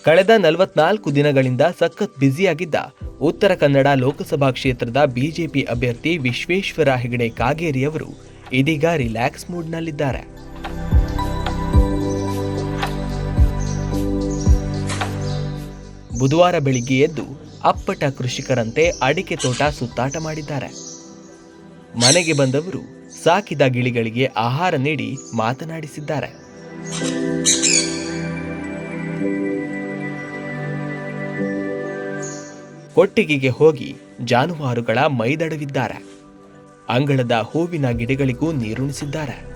ಕಳೆದ 44 ದಿನಗಳಿಂದ ಸಖತ್ ಬ್ಯುಸಿಯಾಗಿದ್ದ ಉತ್ತರ ಕನ್ನಡ ಲೋಕಸಭಾ ಕ್ಷೇತ್ರದ ಬಿಜೆಪಿ ಅಭ್ಯರ್ಥಿ ವಿಶ್ವೇಶ್ವರ ಹೆಗಡೆ ಕಾಗೇರಿ ಅವರು ಇದೀಗ ರಿಲ್ಯಾಕ್ಸ್ ಮೂಡ್ನಲ್ಲಿದ್ದಾರೆ. ಬುಧವಾರ ಬೆಳಿಗ್ಗೆ ಎದ್ದು ಅಪ್ಪಟ ಕೃಷಿಕರಂತೆ ಅಡಿಕೆ ತೋಟ ಸುತ್ತಾಟ ಮಾಡಿದ್ದಾರೆ. ಮನೆಗೆ ಬಂದವರು ಸಾಕಿದ ಗಿಳಿಗಳಿಗೆ ಆಹಾರ ನೀಡಿ ಮಾತನಾಡಿಸಿದ್ದಾರೆ. ಕೊಟ್ಟಿಗೆಗೆ ಹೋಗಿ ಜಾನುವಾರುಗಳ ಮೈದಡವಿದ್ದಾರೆ. ಅಂಗಳದ ಹೂವಿನ ಗಿಡಗಳಿಗೂ ನೀರುಣಿಸಿದ್ದಾರೆ.